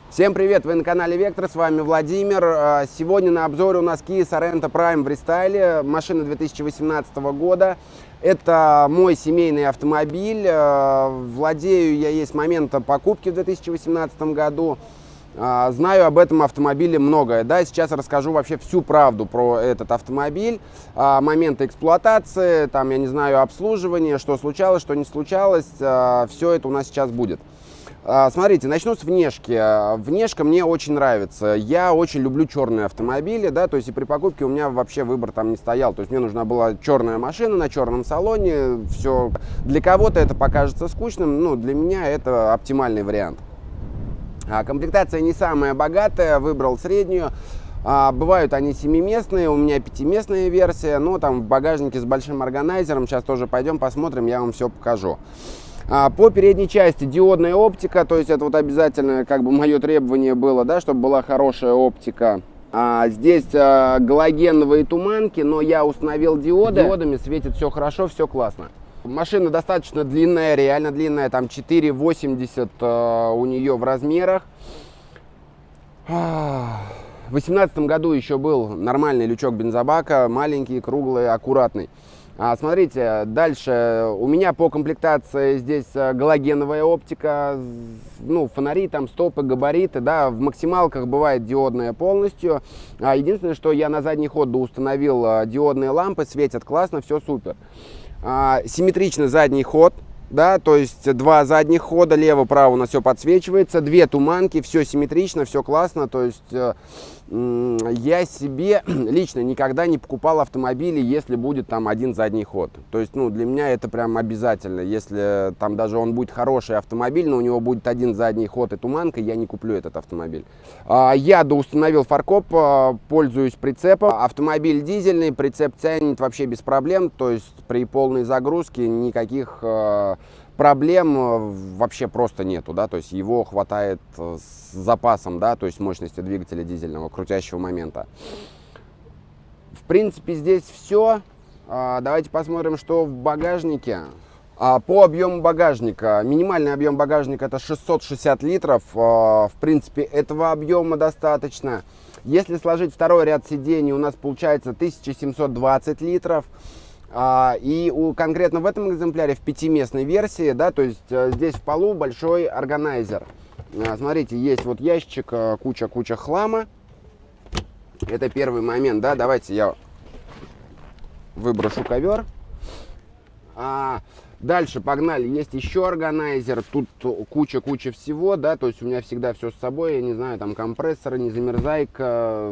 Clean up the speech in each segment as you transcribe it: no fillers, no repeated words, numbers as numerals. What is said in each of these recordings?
Всем привет! Вы на канале Вектор, с вами Владимир. Сегодня на обзоре у нас Kia Sorento Prime в рестайле, машина 2018 года. Это мой семейный автомобиль. Владею я ей с момента покупки в 2018 году. Знаю об этом автомобиле многое. Да, сейчас расскажу вообще всю правду про этот автомобиль, моменты эксплуатации, там, я не знаю, обслуживания, что случалось, что не случалось. Все это у нас сейчас будет. Смотрите, начну с внешки. Внешка мне очень нравится. Я очень люблю черные автомобили, да, то есть и при покупке у меня вообще выбор там не стоял. То есть мне нужна была черная машина на черном салоне. Все. Для кого-то это покажется скучным, но для меня это оптимальный вариант. Комплектация не самая богатая, выбрал среднюю. Бывают они семиместные, у меня пятиместная версия, но там в багажнике с большим органайзером. Сейчас тоже пойдем посмотрим, я вам все покажу. По передней части диодная оптика, то есть это вот обязательно как бы мое требование было, да, чтобы была хорошая оптика. Здесь галогеновые туманки, но я установил диоды. Диодами светит все хорошо, все классно. Машина достаточно длинная, реально длинная, там 4,80 у нее в размерах. В 2018 году еще был нормальный лючок бензобака, маленький, круглый, аккуратный. Смотрите, дальше у меня по комплектации здесь галогеновая оптика, ну, фонари, там, стопы, габариты, да, в максималках бывает диодная полностью. Единственное, что я на задний ход установил диодные лампы, светят классно, все супер. Симметричный задний ход, да, то есть два задних хода, лево-право у нас все подсвечивается, две туманки, все симметрично, все классно, то есть я себе лично никогда не покупал автомобили, если будет там один задний ход. То есть, ну, для меня это прям обязательно. Если там даже он будет хороший автомобиль, но у него будет один задний ход и туманка, я не куплю этот автомобиль. Я доустановил фаркоп, пользуюсь прицепом. Автомобиль дизельный, прицеп тянет вообще без проблем. То есть при полной загрузке никаких проблем вообще просто нету, да, то есть его хватает с запасом, да, то есть мощности двигателя дизельного, крутящего момента. В принципе, здесь все. Давайте посмотрим, что в багажнике. По объему багажника, минимальный объем багажника это 660 литров, в принципе, этого объема достаточно. Если сложить второй ряд сидений, у нас получается 1720 литров. И конкретно в этом экземпляре, в пятиместной версии, да, то есть здесь в полу большой органайзер. Смотрите, есть вот ящичек, куча хлама. Это первый момент, да, давайте я выброшу ковер. Дальше погнали, есть еще органайзер, тут куча всего, да, то есть у меня всегда все с собой, я не знаю, там компрессоры, незамерзайка,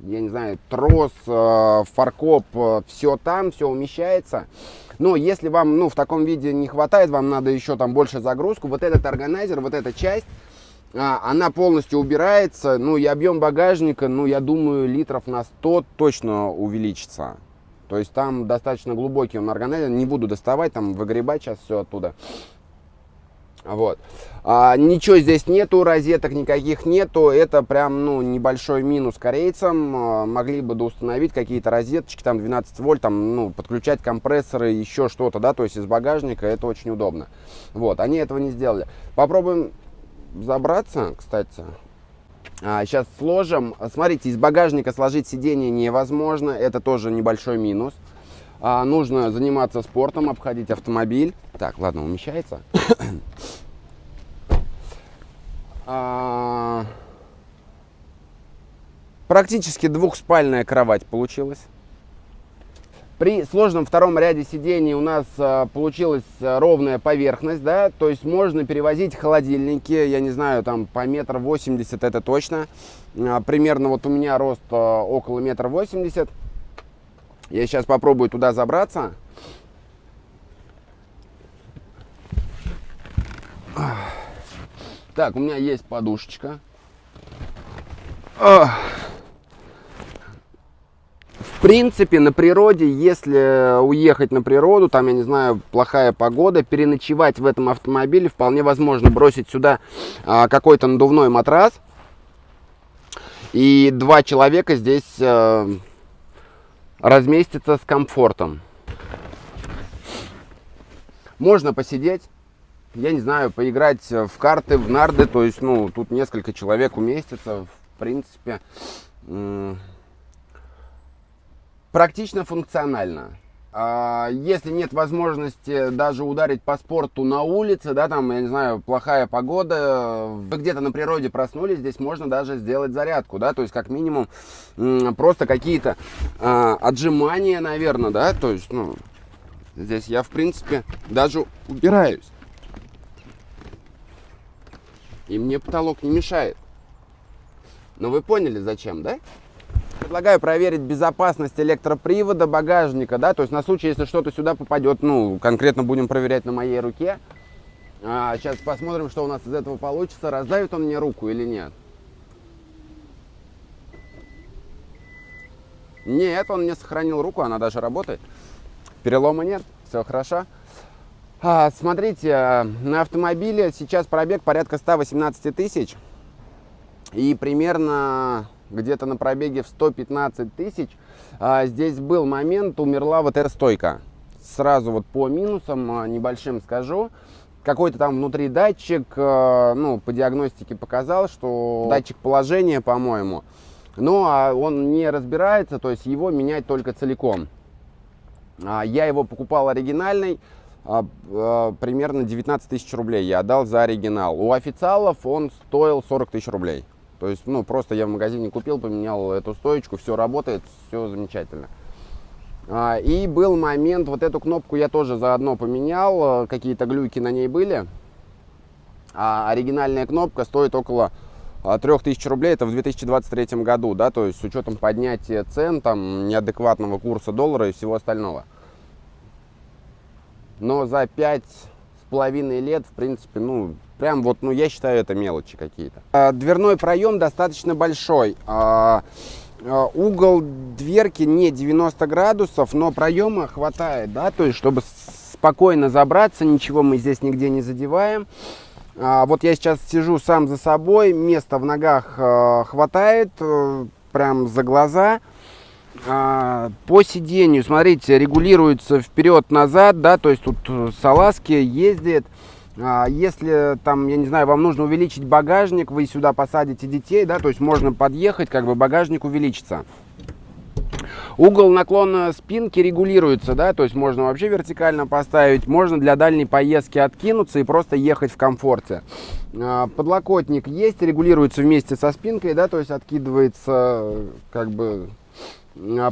я не знаю, трос, фаркоп, все там, все умещается. Но если вам, ну, в таком виде не хватает, вам надо еще там больше загрузку, вот этот органайзер, вот эта часть, она полностью убирается, ну, и объем багажника, ну, я думаю, литров на 100 точно увеличится. То есть там достаточно глубокий он органайзер, не буду доставать, там выгребать сейчас все оттуда. Вот. Ничего здесь нету, розеток никаких нету, это прям, ну, небольшой минус корейцам. Могли бы доустановить какие-то розеточки, там 12 вольт, там, ну, подключать компрессоры, еще что-то, да, то есть из багажника, это очень удобно. Вот, они этого не сделали. Попробуем забраться, кстати. Сейчас сложим. Смотрите, из багажника сложить сиденье невозможно. Это тоже небольшой минус. Нужно заниматься спортом, обходить автомобиль. Так, ладно, умещается. Практически двухспальная кровать получилась. При сложном втором ряде сидений у нас получилась ровная поверхность, да, то есть можно перевозить холодильники, я не знаю, там по 1,80 м это точно. Примерно вот у меня рост около 1,80 м. Я сейчас попробую туда забраться. Так, у меня есть подушечка. В принципе, на природе, если уехать на природу, там, я не знаю, плохая погода, переночевать в этом автомобиле вполне возможно. Бросить сюда какой-то надувной матрас, и два человека здесь разместятся с комфортом. Можно посидеть, я не знаю, поиграть в карты, в нарды, то есть, ну, тут несколько человек уместится, в принципе, практично функционально. Если нет возможности даже ударить по спорту на улице, да, там, я не знаю, плохая погода, вы где-то на природе проснулись, здесь можно даже сделать зарядку, да, то есть как минимум просто какие-то отжимания, наверное, да, то есть, ну, здесь я, в принципе, даже убираюсь. И мне потолок не мешает. Но вы поняли, зачем, да? Предлагаю проверить безопасность электропривода багажника, да, то есть на случай, если что-то сюда попадет, ну, конкретно будем проверять на моей руке. Сейчас посмотрим, что у нас из этого получится, раздавит он мне руку или нет. Нет, он не сохранил руку, она даже работает. Перелома нет, все хорошо. Смотрите, на автомобиле сейчас пробег порядка 118 тысяч. И примерно где-то на пробеге в 115 тысяч здесь был момент, умерла ВТР-стойка. Сразу вот по минусам небольшим скажу. Какой-то там внутри датчик, ну, по диагностике показал, что датчик положения, по-моему. Но он не разбирается, то есть его менять только целиком. Я его покупал оригинальный. Примерно 19 тысяч рублей я отдал за оригинал. У официалов он стоил 40 тысяч рублей. То есть, ну, просто я в магазине купил, поменял эту стоечку, все работает, все замечательно. И был момент, вот эту кнопку я тоже заодно поменял, какие-то глюки на ней были. Оригинальная кнопка стоит около 3000 рублей, это в 2023 году, да, то есть с учетом поднятия цен, там, неадекватного курса доллара и всего остального. Но за 5,5 лет, в принципе, ну, прям вот, ну, я считаю, это мелочи какие-то. Дверной проем достаточно большой. Угол дверки не 90 градусов, но проема хватает, да, то есть, чтобы спокойно забраться, ничего мы здесь нигде не задеваем. Вот я сейчас сижу сам за собой, места в ногах хватает, прям за глаза. По сиденью, смотрите, регулируется вперед-назад, да, то есть тут салазки ездит. Если там, я не знаю, вам нужно увеличить багажник, вы сюда посадите детей, да, то есть можно подъехать, как бы багажник увеличится. Угол наклона спинки регулируется, да, то есть можно вообще вертикально поставить, можно для дальней поездки откинуться и просто ехать в комфорте. Подлокотник есть, регулируется вместе со спинкой, да, то есть откидывается, как бы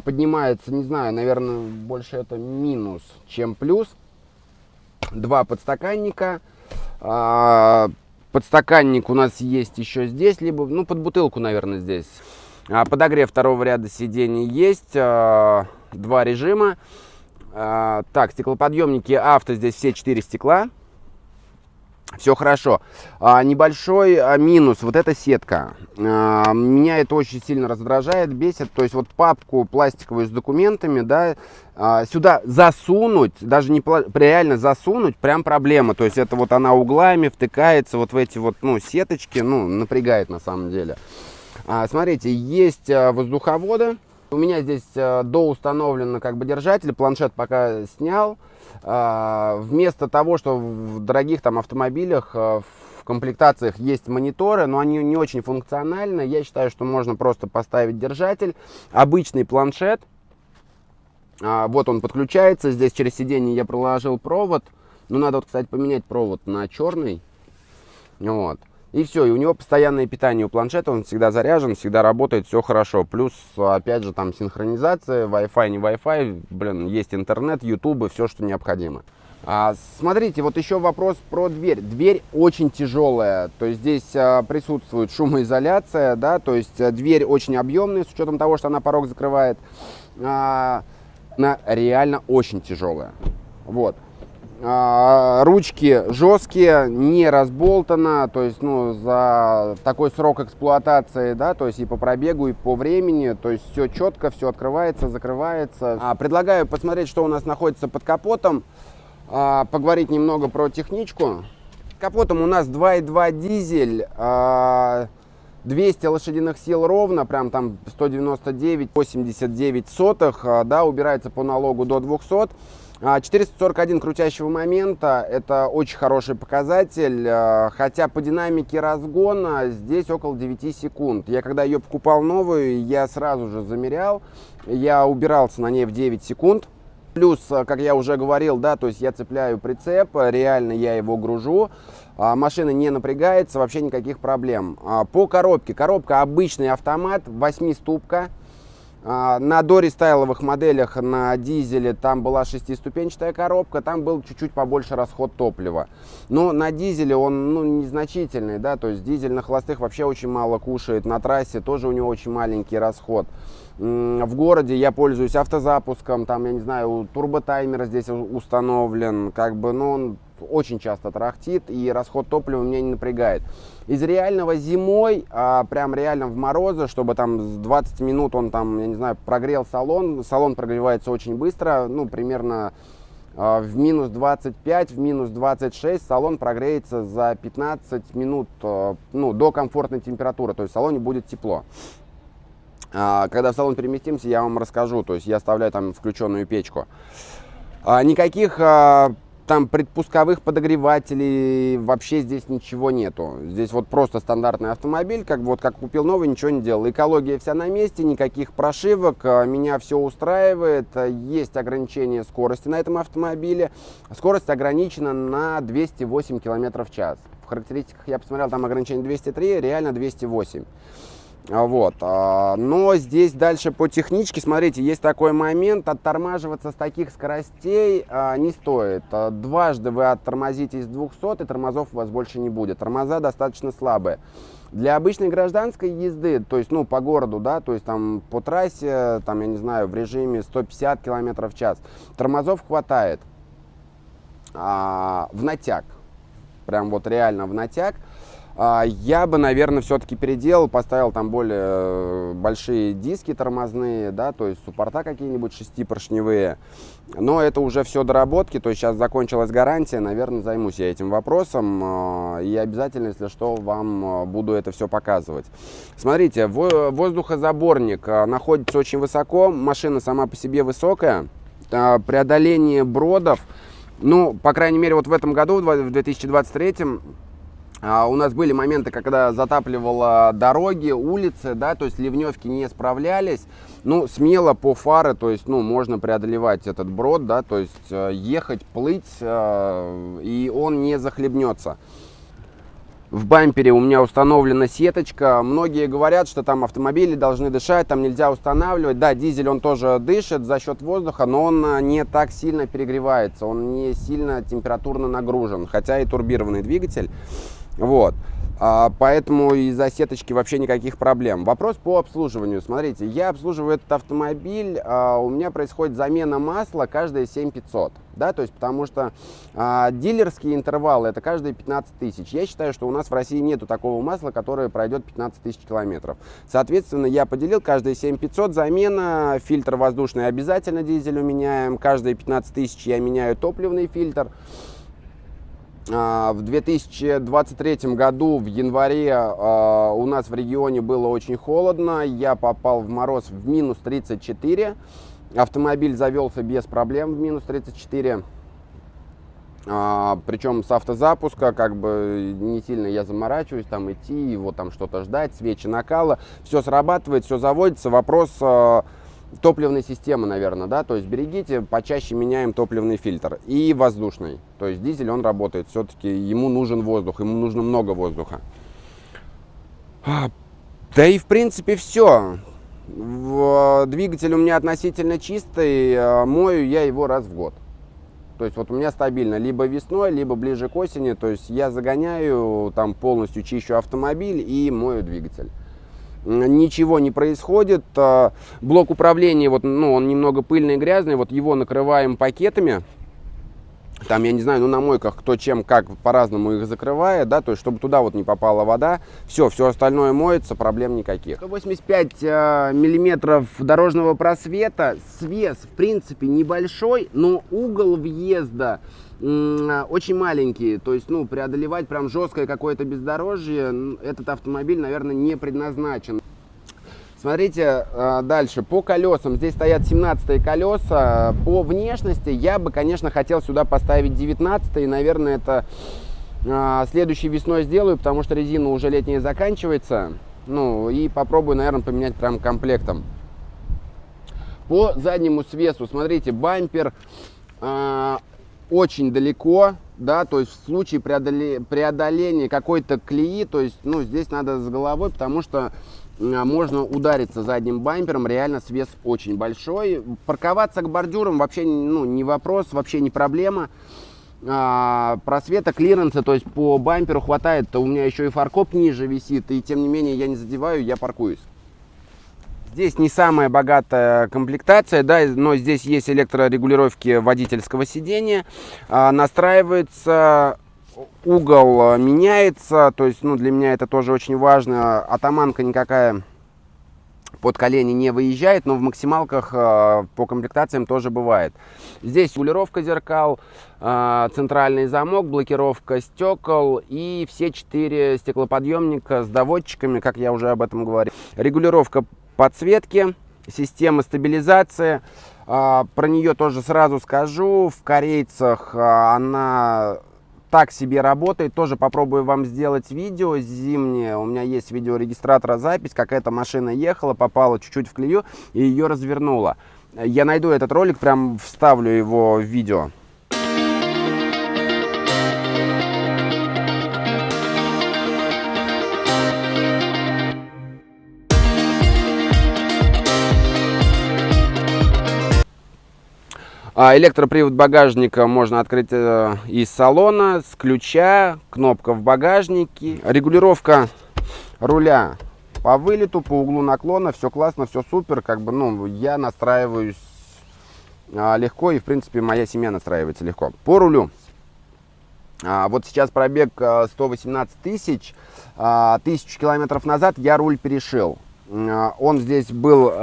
поднимается, не знаю, наверное, больше это минус, чем плюс. Два подстаканника. Подстаканник у нас есть еще здесь, либо, ну, под бутылку, наверное, здесь. Подогрев второго ряда сидений есть. Два режима. Так, стеклоподъемники авто, здесь все 4 стекла. Все хорошо. Небольшой минус, вот эта сетка. Меня это очень сильно раздражает, бесит. То есть вот папку пластиковую с документами, да, сюда засунуть, даже не реально засунуть, прям проблема. То есть это вот она углами втыкается вот в эти вот, ну, сеточки, ну, напрягает на самом деле. Смотрите, есть воздуховоды. У меня здесь доустановлен как бы держатель, планшет пока снял. Вместо того, что в дорогих там автомобилях в комплектациях есть мониторы, но они не очень функциональны, я считаю, что можно просто поставить держатель, обычный планшет. Вот он подключается, здесь через сиденье я проложил провод, но надо вот, кстати, поменять провод на черный, вот. И все, и у него постоянное питание у планшета, он всегда заряжен, всегда работает, все хорошо. Плюс, опять же, там синхронизация, Wi-Fi, не Wi-Fi, блин, есть интернет, YouTube, все, что необходимо. Смотрите, вот еще вопрос про дверь. Дверь очень тяжелая, то есть здесь присутствует шумоизоляция, да, то есть дверь очень объемная, с учетом того, что она порог закрывает. Она реально очень тяжелая, вот. Ручки жесткие, не разболтано, то есть, ну, за такой срок эксплуатации, да, то есть и по пробегу, и по времени, то есть все четко, все открывается, закрывается. Предлагаю посмотреть, что у нас находится под капотом, поговорить немного про техничку. Под капотом у нас 2.2 дизель, 200 лошадиных сил ровно, прям там 199,89, да, убирается по налогу до 200. 441 крутящего момента, это очень хороший показатель, хотя по динамике разгона здесь около 9 секунд. Я когда ее покупал новую, я сразу же замерял, я убирался на ней в 9 секунд. Плюс, как я уже говорил, да, то есть я цепляю прицеп, реально я его гружу, машина не напрягается, вообще никаких проблем. По коробке, коробка обычный автомат, 8-ступка. На дорестайловых моделях на дизеле там была 6-ступенчатая коробка, там был чуть-чуть побольше расход топлива. Но на дизеле он незначительный, да, то есть дизель на холостых вообще очень мало кушает, на трассе тоже у него очень маленький расход. В городе я пользуюсь автозапуском, там, я не знаю, турботаймер здесь установлен, как бы, но он очень часто тарахтит, и расход топлива меня не напрягает. Из реального зимой, прям реально в морозы, чтобы там с 20 минут он там, я не знаю, прогрел салон. Салон прогревается очень быстро, ну, примерно в минус 25, в минус 26 салон прогреется за 15 минут, ну, до комфортной температуры, то есть в салоне будет тепло. Когда в салон переместимся, я вам расскажу, то есть я оставляю там включенную печку. Никаких там предпусковых подогревателей вообще здесь ничего нету. Здесь вот просто стандартный автомобиль, как вот как купил новый, ничего не делал. Экология вся на месте, никаких прошивок, меня все устраивает. Есть ограничение скорости на этом автомобиле. Скорость ограничена на 208 км в час. В характеристиках я посмотрел, там ограничение 203, реально 208. Вот. Но здесь дальше по техничке, смотрите, есть такой момент, оттормаживаться с таких скоростей не стоит. Дважды вы оттормозите из 200, и тормозов у вас больше не будет. Тормоза достаточно слабые. Для обычной гражданской езды, то есть, ну, по городу, да, то есть там по трассе, там, я не знаю, в режиме 150 км в час, тормозов хватает в натяг, прям вот реально в натяг. Я бы, наверное, все-таки переделал, поставил там более большие диски тормозные, да, то есть суппорта какие-нибудь 6-поршневые. Но это уже все доработки, то есть сейчас закончилась гарантия, наверное, займусь я этим вопросом. И обязательно, если что, вам буду это все показывать. Смотрите, воздухозаборник находится очень высоко, машина сама по себе высокая. Преодоление бродов, ну, по крайней мере, вот в этом году, в 2023, у нас были моменты, когда затапливало дороги, улицы, да, то есть ливневки не справлялись. Ну, смело по фары, то есть, ну, можно преодолевать этот брод, да, то есть ехать, плыть, и он не захлебнется. В бампере у меня установлена сеточка. Многие говорят, что там автомобили должны дышать, там нельзя устанавливать. Да, дизель он тоже дышит за счет воздуха, но он не так сильно перегревается, он не сильно температурно нагружен, хотя и турбированный двигатель. Вот. Поэтому из-за сеточки вообще никаких проблем. Вопрос по обслуживанию. Смотрите, я обслуживаю этот автомобиль, у меня происходит замена масла каждые 7500. Да, то есть потому что дилерские интервалы это каждые 15 тысяч. Я считаю, что у нас в России нету такого масла, которое пройдет 15 тысяч километров. Соответственно, я поделил каждые 7500 замена, фильтр воздушный обязательно дизелю меняем, каждые 15 тысяч я меняю топливный фильтр. В 2023 году в январе у нас в регионе было очень холодно, я попал в мороз в минус 34, автомобиль завелся без проблем в минус 34, причем с автозапуска, как бы не сильно я заморачиваюсь, там идти, его там что-то ждать, свечи накала, все срабатывает, все заводится, вопрос топливной системы, наверное, да, то есть берегите, почаще меняем топливный фильтр и воздушный, то есть дизель, он работает, все-таки ему нужен воздух, ему нужно много воздуха. Да и в принципе все. Двигатель у меня относительно чистый, мою я его раз в год. То есть вот у меня стабильно, либо весной, либо ближе к осени, то есть я загоняю, там полностью чищу автомобиль и мою двигатель. Ничего не происходит. Блок управления, вот, ну, он немного пыльный и грязный, вот его накрываем пакетами. Там, я не знаю, ну, на мойках кто чем, как, по-разному их закрывает, да, то есть, чтобы туда вот не попала вода. Все остальное моется, проблем никаких. 185 миллиметров дорожного просвета, свес, в принципе, небольшой, но угол въезда очень маленький, то есть, ну, преодолевать прям жесткое какое-то бездорожье этот автомобиль, наверное, не предназначен. Смотрите, дальше по колесам. Здесь стоят 17-е колеса. По внешности я бы, конечно, хотел сюда поставить 19-е. Наверное, это следующей весной сделаю, потому что резина уже летняя заканчивается. Ну, и попробую, наверное, поменять прям комплектом. По заднему свесу, смотрите, бампер очень далеко, да, то есть в случае преодоления какой-то колеи, то есть, ну, здесь надо с головой, потому что можно удариться задним бампером, реально свес очень большой. Парковаться к бордюрам вообще, ну, не вопрос, вообще не проблема. Просвета, клиренса, то есть по бамперу хватает, у меня еще и фаркоп ниже висит, и тем не менее я не задеваю, я паркуюсь. Здесь не самая богатая комплектация, да, но здесь есть электрорегулировки водительского сидения, настраивается, угол меняется, то есть, ну, для меня это тоже очень важно. Атаманка никакая под колени не выезжает, но в максималках по комплектациям тоже бывает. Здесь регулировка зеркал, центральный замок, блокировка стекол и все 4 стеклоподъемника с доводчиками, как я уже об этом говорил. Регулировка подсветки, система стабилизации. Про нее тоже сразу скажу. В корейцах она так себе работает. Тоже попробую вам сделать видео зимнее. У меня есть видеорегистратора запись, как эта машина ехала, попала чуть-чуть в колею и ее развернула. Я найду этот ролик, прям вставлю его в видео. Электропривод багажника можно открыть из салона, с ключа, кнопка в багажнике. Регулировка руля по вылету, по углу наклона, все классно, все супер. Как бы, ну, я настраиваюсь легко, и в принципе моя семья настраивается легко. По рулю. Вот сейчас пробег 118 тысяч, 1000 километров назад я руль перешил. Он здесь был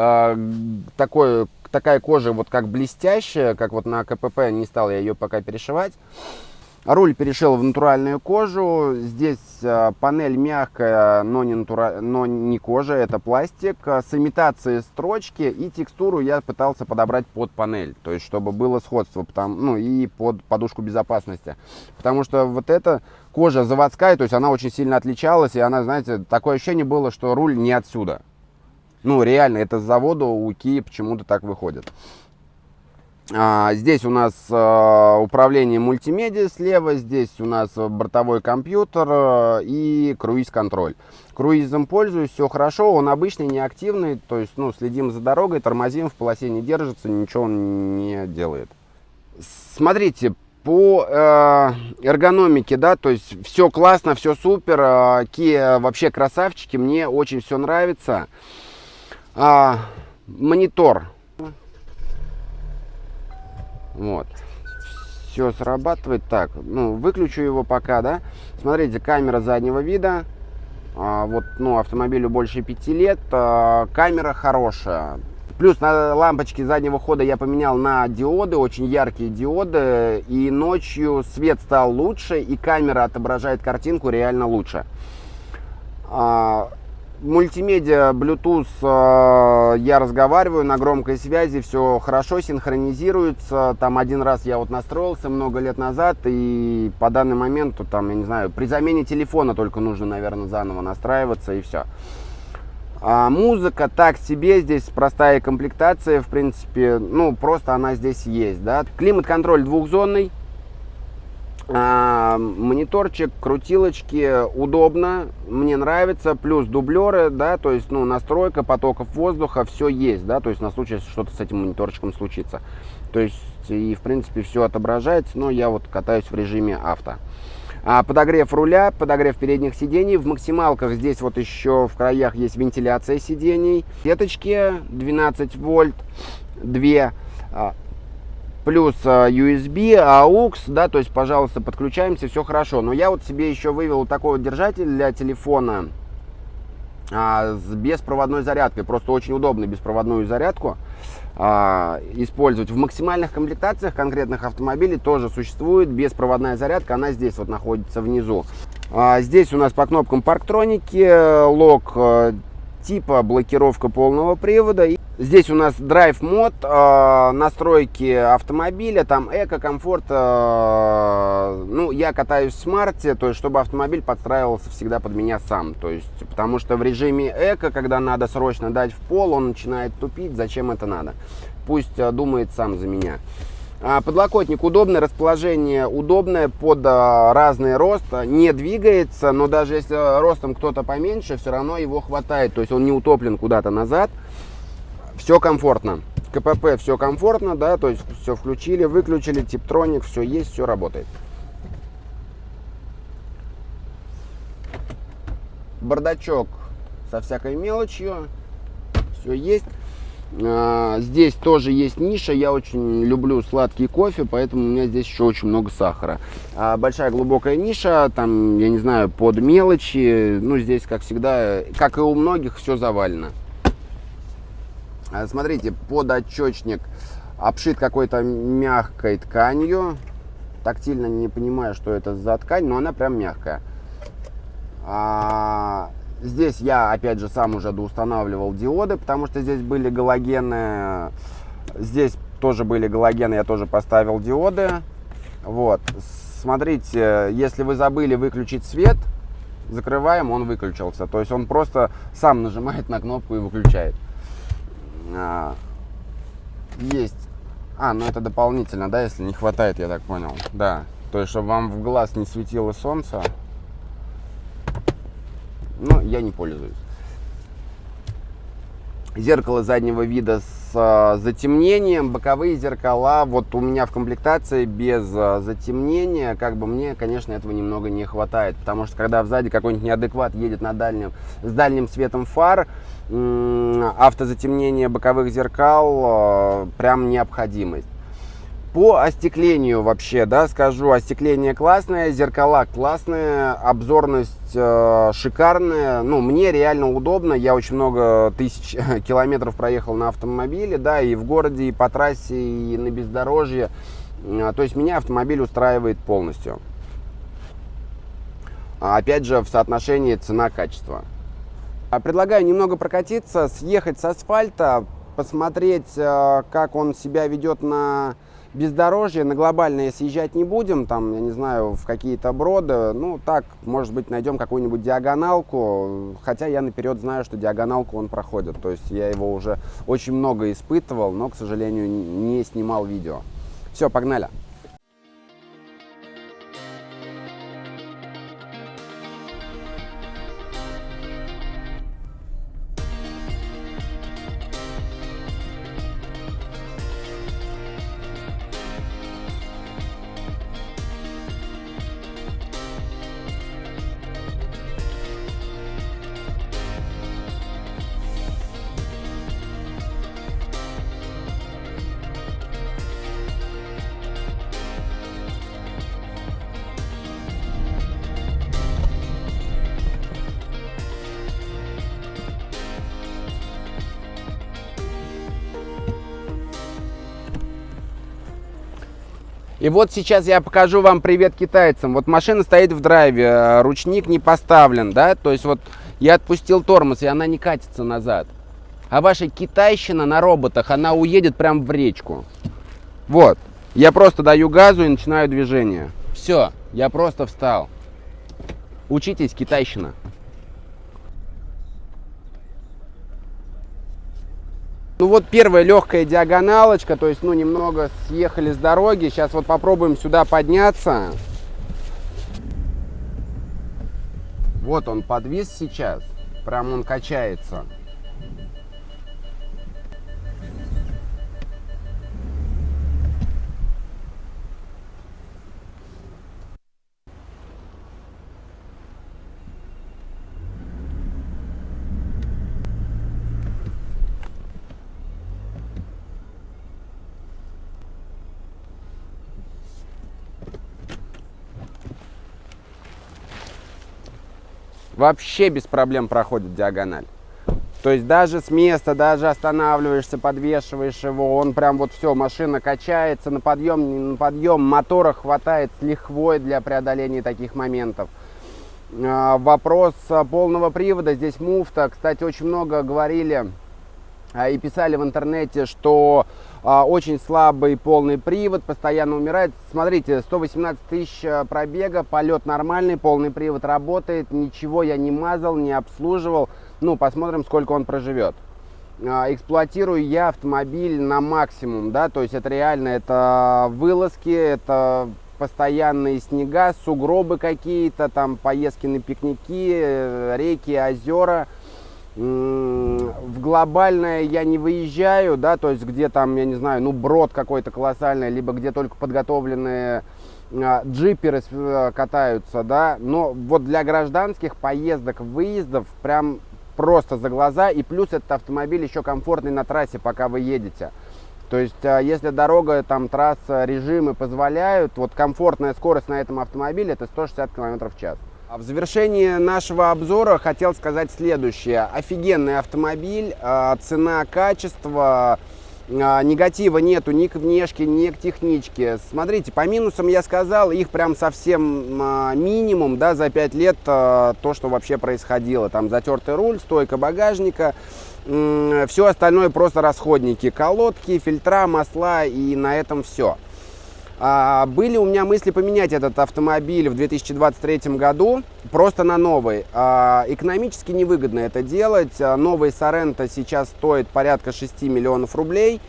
такая кожа вот как блестящая, как вот на КПП, не стал я ее пока перешивать. Руль перешил в натуральную кожу. Здесь панель мягкая, но не кожа, это пластик. С имитацией строчки, и текстуру я пытался подобрать под панель, то есть чтобы было сходство, ну, и под подушку безопасности. Потому что вот эта кожа заводская, то есть она очень сильно отличалась, и она, знаете, такое ощущение было, что руль не отсюда. Ну, реально, это с завода у Kia почему-то так выходит. Здесь у нас управление мультимедиа слева, здесь у нас бортовой компьютер и круиз-контроль. Круизом пользуюсь, все хорошо, он обычный, неактивный, то есть, ну, следим за дорогой, тормозим, в полосе не держится, ничего он не делает. Смотрите, по эргономике, да, то есть все классно, все супер, Kia вообще красавчики, мне очень все нравится. Монитор. Вот. Все срабатывает. Так, ну, выключу его пока, да. Смотрите, камера заднего вида. Вот, ну, автомобилю больше 5 лет. Камера хорошая. Плюс на лампочки заднего хода я поменял на диоды, очень яркие диоды. И ночью свет стал лучше, и камера отображает картинку реально лучше. Мультимедиа, Bluetooth, я разговариваю на громкой связи, все хорошо синхронизируется. Там один раз я вот настроился много лет назад, и по данный момент, там, я не знаю, при замене телефона только нужно, наверное, заново настраиваться, и все. Музыка так себе, здесь простая комплектация, в принципе, ну, просто она здесь есть, да. Климат-контроль двухзонный. Мониторчик, крутилочки, удобно, мне нравится, плюс дублеры, да, то есть, ну, настройка потоков воздуха, все есть, да, то есть на случай, если что-то с этим мониторчиком случится. То есть, и в принципе все отображается, но я вот катаюсь в режиме авто. Подогрев руля, подогрев передних сидений. В максималках здесь вот еще в краях есть вентиляция сидений. Сеточки 12 вольт, 2. Плюс USB, AUX, да, то есть, пожалуйста, подключаемся, все хорошо. Но я вот себе еще вывел такой вот держатель для телефона с беспроводной зарядкой. Просто очень удобно беспроводную зарядку использовать. В максимальных комплектациях конкретных автомобилей тоже существует беспроводная зарядка, она здесь вот находится внизу. Здесь у нас по кнопкам парктроники, лог типа блокировка полного привода. И здесь у нас Drive мод, настройки автомобиля, там эко, комфорт. Ну, я катаюсь в смарте, то есть чтобы автомобиль подстраивался всегда под меня сам. То есть, потому что в режиме эко, когда надо срочно дать в пол, он начинает тупить. Зачем это надо? Пусть думает сам за меня. Подлокотник удобный, расположение удобное под разный рост, не двигается, но даже если ростом кто-то поменьше, все равно его хватает, то есть он не утоплен куда-то назад, все комфортно. КПП все комфортно, да, то есть все включили, выключили, типтроник, все есть, все работает. Бардачок со всякой мелочью, все есть. Здесь тоже есть ниша, я очень люблю сладкий кофе, поэтому у меня здесь еще очень много сахара. Большая глубокая ниша, там, я не знаю, под мелочи, ну, здесь, как всегда, как и у многих, все завалено. Смотрите, подотчетник обшит какой-то мягкой тканью, тактильно не понимаю, что это за ткань, но она прям мягкая. Здесь я, опять же, сам уже доустанавливал диоды, потому что здесь были галогены. Здесь тоже были галогены, я тоже поставил диоды. Вот. Смотрите, если вы забыли выключить свет, закрываем, он выключился. То есть он просто сам нажимает на кнопку и выключает. Есть. Ну это дополнительно, да, если не хватает, я так понял. Да. То есть, чтобы вам в глаз не светило солнце. Но я не пользуюсь. Зеркало заднего вида с затемнением, боковые зеркала. Вот у меня в комплектации без затемнения, как бы мне, конечно, этого немного не хватает. Потому что когда сзади какой-нибудь неадекват едет с дальним светом фар, автозатемнение боковых зеркал прям необходимость. По остеклению вообще, да, скажу, остекление классное, зеркала классные, обзорность шикарная. Ну, мне реально удобно, я очень много тысяч километров проехал на автомобиле, да, и в городе, и по трассе, и на бездорожье. То есть меня автомобиль устраивает полностью. Опять же, в соотношении цена-качество. Предлагаю немного прокатиться, съехать с асфальта, посмотреть, как он себя ведет на бездорожье. На глобальное съезжать не будем, там, я не знаю, в какие-то броды. Ну, так, может быть, найдем какую-нибудь диагоналку. Хотя я наперед знаю, что диагоналку он проходит. То есть я его уже очень много испытывал, но, к сожалению, не снимал видео. Все, погнали. И вот сейчас я покажу вам привет китайцам. Вот машина стоит в драйве, ручник не поставлен, да, то есть вот я отпустил тормоз, и она не катится назад. А ваша китайщина на роботах, она уедет прям в речку. Вот, я просто даю газу и начинаю движение. Все, я просто встал. Учитесь, китайщина. Ну вот первая легкая диагоналочка, то есть, ну, немного съехали с дороги. Сейчас вот попробуем сюда подняться. Вот он подвис сейчас, прям он качается. Вообще без проблем проходит диагональ. То есть даже с места, даже останавливаешься, подвешиваешь его, он прям вот все, машина качается, на подъем, не на подъем, мотора хватает с лихвой для преодоления таких моментов. Вопрос полного привода, здесь муфта. Кстати, очень много говорили и писали в интернете, что очень слабый полный привод, постоянно умирает. Смотрите, 118 тысяч пробега, полет нормальный, полный привод работает, ничего я не мазал, не обслуживал. Ну, посмотрим, сколько он проживет. Эксплуатирую я автомобиль на максимум, да, то есть это реально, это вылазки, это постоянные снега, сугробы какие-то, там поездки на пикники, реки, озера. В глобальное я не выезжаю, да, то есть где там, я не знаю, ну брод какой-то колоссальный, либо где только подготовленные джиперы катаются, да, но вот для гражданских поездок, выездов прям просто за глаза, и плюс этот автомобиль еще комфортный на трассе, пока вы едете. То есть, если дорога, там, трасса, режимы позволяют, вот комфортная скорость на этом автомобиле это 160 км в час. В завершении нашего обзора хотел сказать следующее. Офигенный автомобиль, цена, качество, негатива нету ни к внешке, ни к техничке. Смотрите, по минусам я сказал, их прям совсем минимум, да, за 5 лет то, что вообще происходило. Там затертый руль, стойка багажника, все остальное просто расходники, колодки, фильтра, масла, и на этом все. Были у меня мысли поменять этот автомобиль в 2023 году просто на новый. Экономически невыгодно это делать. Новый Sorento сейчас стоит порядка 6 миллионов рублей.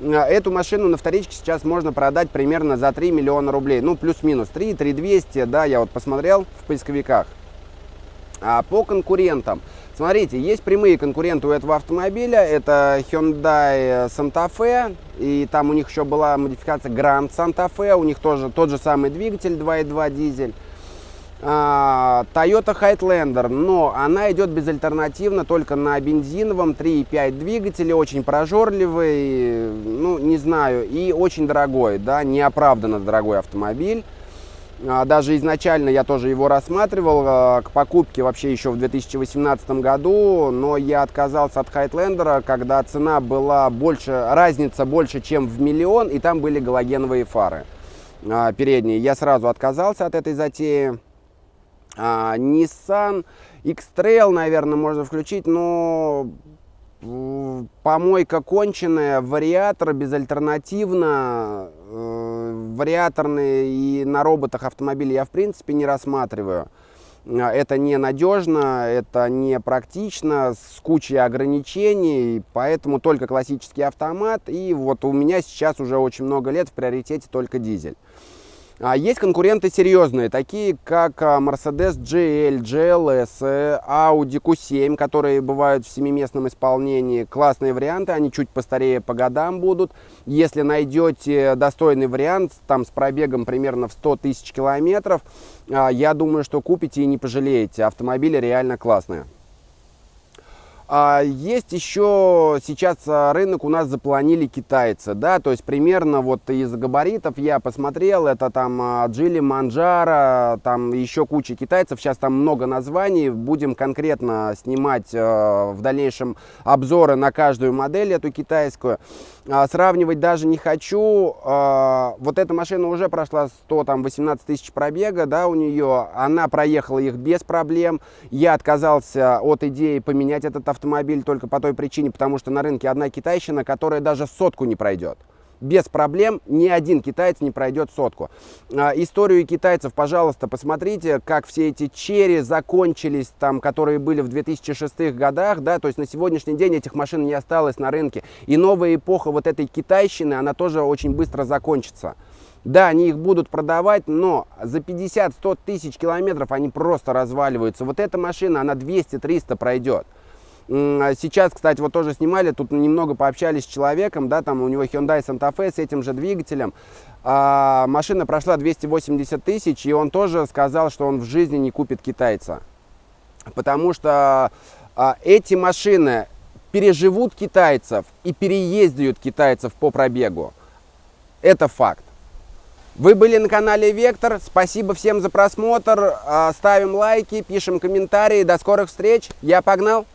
Эту машину на вторичке сейчас можно продать примерно за 3 миллиона рублей. Ну, плюс-минус 3, 3200, да, я вот посмотрел в поисковиках. По конкурентам. Смотрите, есть прямые конкуренты у этого автомобиля. Это Hyundai Santa Fe. И там у них еще была модификация Grand Santa Fe. У них тоже тот же самый двигатель 2.2 дизель. Toyota Highlander. Но она идет безальтернативно только на бензиновом 3.5 двигателе. Очень прожорливый. Ну, не знаю. И очень дорогой. Да, неоправданно дорогой автомобиль. Даже изначально я тоже его рассматривал к покупке вообще еще в 2018 году, но я отказался от Highlander, когда цена была больше, разница больше, чем в миллион, и там были галогеновые фары передние. Я сразу отказался от этой затеи. Nissan X-Trail, наверное, можно включить, но помойка конченая, вариатор безальтернативно, вариаторные и на роботах автомобили я в принципе не рассматриваю. Это ненадежно, это не практично, с кучей ограничений, поэтому только классический автомат. И вот у меня сейчас уже очень много лет в приоритете только дизель. Есть конкуренты серьезные, такие как Mercedes GL, GLS, Audi Q7, которые бывают в семиместном исполнении. Классные варианты, они чуть постарее по годам будут. Если найдете достойный вариант, там с пробегом примерно в 100 тысяч километров, я думаю, что купите и не пожалеете. Автомобили реально классные. Есть еще сейчас рынок у нас заполонили китайцы, да, то есть примерно вот из габаритов я посмотрел, это там Geely, Manjaro, там еще куча китайцев, сейчас там много названий, будем конкретно снимать в дальнейшем обзоры на каждую модель эту китайскую. Сравнивать даже не хочу, вот эта машина уже прошла 118 тысяч пробега, да, у нее, она проехала их без проблем, я отказался от идеи поменять этот автомобиль только по той причине, потому что на рынке одна китайщина, которая даже сотку не пройдет. Без проблем ни один китаец не пройдет сотку. Историю китайцев, пожалуйста, посмотрите, как все эти черри закончились, там, которые были в 2006 годах, да, то есть на сегодняшний день этих машин не осталось на рынке. И новая эпоха вот этой китайщины, она тоже очень быстро закончится. Да, они их будут продавать, но за 50-100 тысяч километров они просто разваливаются. Вот эта машина, она 200-300 пройдет. Сейчас, кстати, вот тоже снимали, тут немного пообщались с человеком, да, там у него Hyundai Santa Fe с этим же двигателем. Машина прошла 280 тысяч, и он тоже сказал, что он в жизни не купит китайца. Потому что эти машины переживут китайцев и переездят китайцев по пробегу. Это факт. Вы были на канале Вектор. Спасибо всем за просмотр. Ставим лайки, пишем комментарии. До скорых встреч. Я погнал.